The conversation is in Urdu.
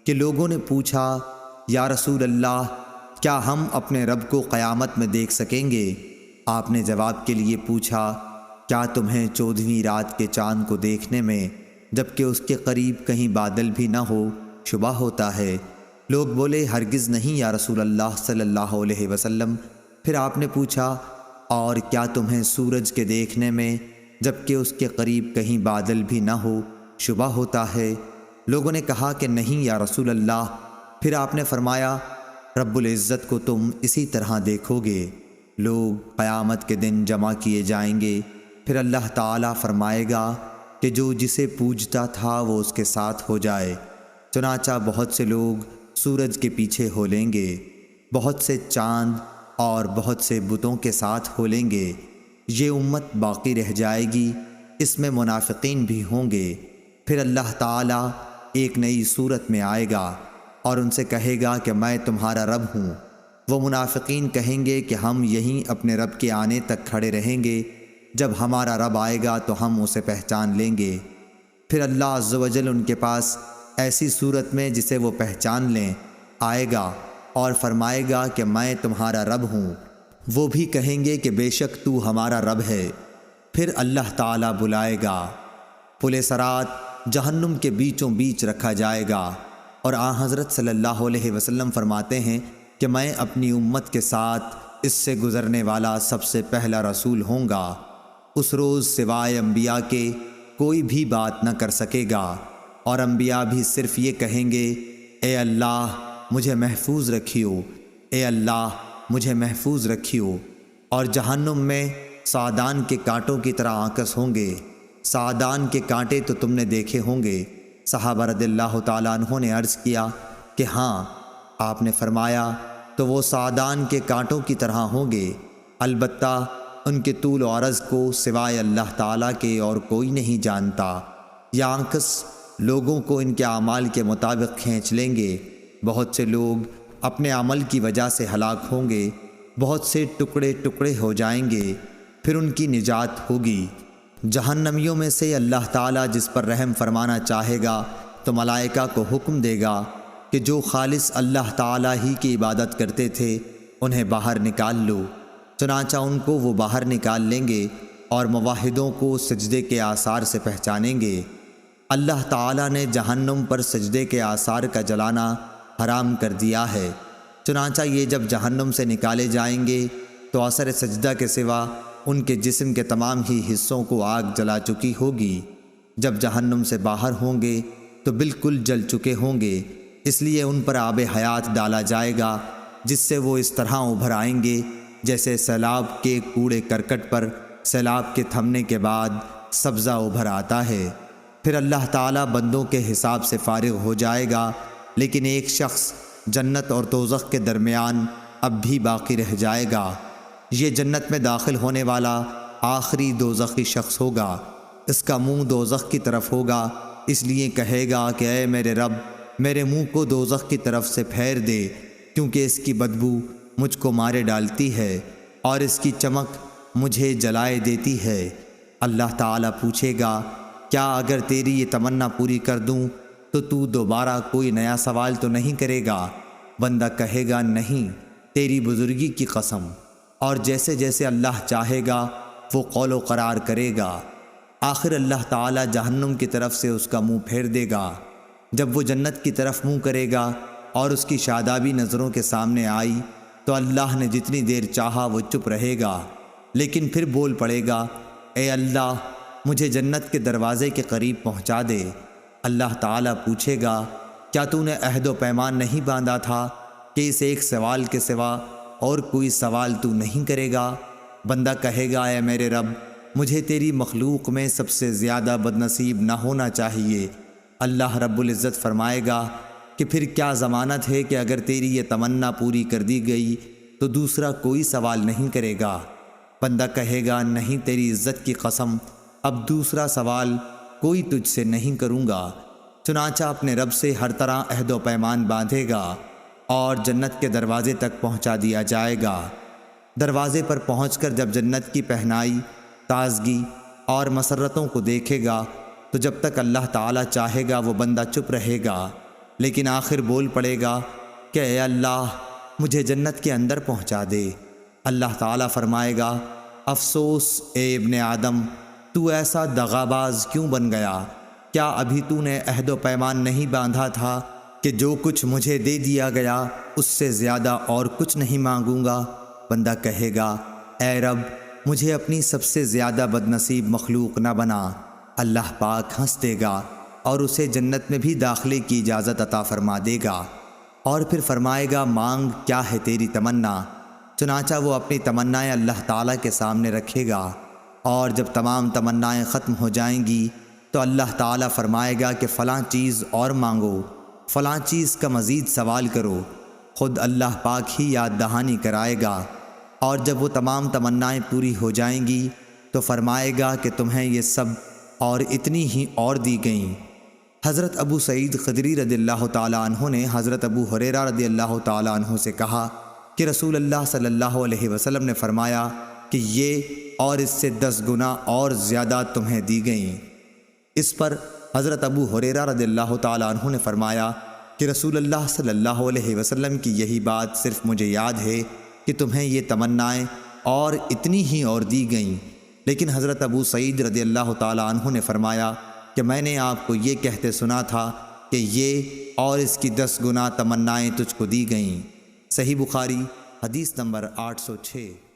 کہ لوگوں نے پوچھا یا رسول اللہ کیا ہم اپنے رب کو قیامت میں دیکھ سکیں گے؟ آپ نے جواب کے لیے پوچھا کیا تمہیں 14ویں رات کے چاند کو دیکھنے میں جبکہ اس کے قریب کہیں بادل بھی نہ ہو شبہ ہوتا ہے؟ لوگ بولے ہرگز نہیں یا رسول اللہ صلی اللہ علیہ وسلم۔ پھر آپ نے پوچھا اور کیا تمہیں سورج کے دیکھنے میں جبکہ اس کے قریب کہیں بادل بھی نہ ہو شبہ ہوتا ہے؟ لوگوں نے کہا کہ نہیں یا رسول اللہ۔ پھر آپ نے فرمایا رب العزت کو تم اسی طرح دیکھو گے۔ لوگ قیامت کے دن جمع کیے جائیں گے، پھر اللہ تعالیٰ فرمائے گا کہ جو جسے پوجتا تھا وہ اس کے ساتھ ہو جائے۔ چنانچہ بہت سے لوگ سورج کے پیچھے ہو لیں گے، بہت سے چاند اور بہت سے بتوں کے ساتھ ہو لیں گے۔ یہ امت باقی رہ جائے گی، اس میں منافقین بھی ہوں گے۔ پھر اللہ تعالیٰ ایک نئی صورت میں آئے گا اور ان سے کہے گا کہ میں تمہارا رب ہوں۔ وہ منافقین کہیں گے کہ ہم یہیں اپنے رب کے آنے تک کھڑے رہیں گے، جب ہمارا رب آئے گا تو ہم اسے پہچان لیں گے۔ پھر اللہ عز و جل ان کے پاس ایسی صورت میں جسے وہ پہچان لیں آئے گا اور فرمائے گا کہ میں تمہارا رب ہوں۔ وہ بھی کہیں گے کہ بے شک تو ہمارا رب ہے۔ پھر اللہ تعالیٰ بلائے گا، پل صراط جہنم کے بیچوں بیچ رکھا جائے گا، اور حضرت صلی اللہ علیہ وسلم فرماتے ہیں کہ میں اپنی امت کے ساتھ اس سے گزرنے والا سب سے پہلا رسول ہوں گا۔ اس روز سوائے انبیاء کے کوئی بھی بات نہ کر سکے گا، اور انبیاء بھی صرف یہ کہیں گے اے اللہ مجھے محفوظ رکھیو، اے اللہ مجھے محفوظ رکھیو۔ اور جہنم میں سعدان کے کانٹوں کی طرح آکس ہوں گے۔ سعدان کے کانٹے تو تم نے دیکھے ہوں گے۔ صحابہ رضی اللہ تعالیٰ عنہ نے عرض کیا کہ ہاں۔ آپ نے فرمایا تو وہ سعدان کے کانٹوں کی طرح ہوں گے، البتہ ان کے طول و عرض کو سوائے اللہ تعالیٰ کے اور کوئی نہیں جانتا۔ یہ آنکس لوگوں کو ان کے اعمال کے مطابق کھینچ لیں گے۔ بہت سے لوگ اپنے عمل کی وجہ سے ہلاک ہوں گے، بہت سے ٹکڑے ٹکڑے ہو جائیں گے، پھر ان کی نجات ہوگی۔ جہنمیوں میں سے اللہ تعالیٰ جس پر رحم فرمانا چاہے گا تو ملائکہ کو حکم دے گا کہ جو خالص اللہ تعالیٰ ہی کی عبادت کرتے تھے انہیں باہر نکال لو۔ چنانچہ ان کو وہ باہر نکال لیں گے اور موحدوں کو سجدے کے آثار سے پہچانیں گے۔ اللہ تعالیٰ نے جہنم پر سجدے کے آثار کا جلانا حرام کر دیا ہے۔ چنانچہ یہ جب جہنم سے نکالے جائیں گے تو اثر سجدہ کے سوا ان کے جسم کے تمام ہی حصوں کو آگ جلا چکی ہوگی۔ جب جہنم سے باہر ہوں گے تو بالکل جل چکے ہوں گے، اس لیے ان پر آب حیات ڈالا جائے گا جس سے وہ اس طرح ابھر آئیں گے جیسے سیلاب کے کوڑے کرکٹ پر سیلاب کے تھمنے کے بعد سبزہ ابھر آتا ہے۔ پھر اللہ تعالیٰ بندوں کے حساب سے فارغ ہو جائے گا، لیکن ایک شخص جنت اور دوزخ کے درمیان اب بھی باقی رہ جائے گا۔ یہ جنت میں داخل ہونے والا آخری دوزخی شخص ہوگا۔ اس کا منہ دوزخ کی طرف ہوگا، اس لیے کہے گا کہ اے میرے رب میرے منہ کو دوزخ کی طرف سے پھیر دے، کیونکہ اس کی بدبو مجھ کو مارے ڈالتی ہے اور اس کی چمک مجھے جلائے دیتی ہے۔ اللہ تعالیٰ پوچھے گا کیا اگر تیری یہ تمنا پوری کر دوں تو دوبارہ کوئی نیا سوال تو نہیں کرے گا؟ بندہ کہے گا نہیں تیری بزرگی کی قسم، اور جیسے جیسے اللہ چاہے گا وہ قول و قرار کرے گا۔ آخر اللہ تعالیٰ جہنم کی طرف سے اس کا منہ پھیر دے گا۔ جب وہ جنت کی طرف منہ کرے گا اور اس کی شادابی نظروں کے سامنے آئی تو اللہ نے جتنی دیر چاہا وہ چپ رہے گا، لیکن پھر بول پڑے گا اے اللہ مجھے جنت کے دروازے کے قریب پہنچا دے۔ اللہ تعالیٰ پوچھے گا کیا تو نے عہد و پیمان نہیں باندھا تھا کہ اس ایک سوال کے سوا اور کوئی سوال تو نہیں کرے گا؟ بندہ کہے گا اے میرے رب مجھے تیری مخلوق میں سب سے زیادہ بدنصیب نہ ہونا چاہیے۔ اللہ رب العزت فرمائے گا کہ پھر کیا ضمانت ہے کہ اگر تیری یہ تمنا پوری کر دی گئی تو دوسرا کوئی سوال نہیں کرے گا؟ بندہ کہے گا نہیں تیری عزت کی قسم اب دوسرا سوال کوئی تجھ سے نہیں کروں گا۔ چنانچہ اپنے رب سے ہر طرح عہد و پیمان باندھے گا اور جنت کے دروازے تک پہنچا دیا جائے گا۔ دروازے پر پہنچ کر جب جنت کی پہنائی، تازگی اور مسرتوں کو دیکھے گا تو جب تک اللہ تعالیٰ چاہے گا وہ بندہ چپ رہے گا۔ لیکن آخر بول پڑے گا کہ اے اللہ مجھے جنت کے اندر پہنچا دے۔ اللہ تعالیٰ فرمائے گا افسوس اے ابن آدم، تو ایسا دغاباز کیوں بن گیا؟ کیا ابھی تو نے عہد و پیمان نہیں باندھا تھا کہ جو کچھ مجھے دے دیا گیا اس سے زیادہ اور کچھ نہیں مانگوں گا؟ بندہ کہے گا اے رب مجھے اپنی سب سے زیادہ بدنصیب مخلوق نہ بنا۔ اللہ پاک ہنس دے گا اور اسے جنت میں بھی داخلے کی اجازت عطا فرما دے گا، اور پھر فرمائے گا مانگ کیا ہے تیری تمنا؟ چنانچہ وہ اپنی تمنائیں اللہ تعالیٰ کے سامنے رکھے گا، اور جب تمام تمنائیں ختم ہو جائیں گی تو اللہ تعالیٰ فرمائے گا کہ فلاں چیز اور مانگو، فلاں چیز کا مزید سوال کرو۔ خود اللہ پاک ہی یاد دہانی کرائے گا، اور جب وہ تمام تمنائیں پوری ہو جائیں گی تو فرمائے گا کہ تمہیں یہ سب اور اتنی ہی اور دی گئیں۔ حضرت ابو سعید خدری رضی اللہ تعالیٰ عنہ نے حضرت ابو ہریرہ رضی اللہ تعالیٰ عنہ سے کہا کہ رسول اللہ صلی اللہ علیہ وسلم نے فرمایا کہ یہ اور اس سے 10 گنا اور زیادہ تمہیں دی گئیں۔ اس پر حضرت ابو ہریرہ رضی اللہ تعالیٰ عنہ نے فرمایا کہ رسول اللہ صلی اللہ علیہ وسلم کی یہی بات صرف مجھے یاد ہے کہ تمہیں یہ تمنائیں اور اتنی ہی اور دی گئیں، لیکن حضرت ابو سعید رضی اللہ تعالیٰ عنہ نے فرمایا کہ میں نے آپ کو یہ کہتے سنا تھا کہ یہ اور اس کی 10 گنا تمنائیں تجھ کو دی گئیں۔ صحیح بخاری حدیث نمبر 806۔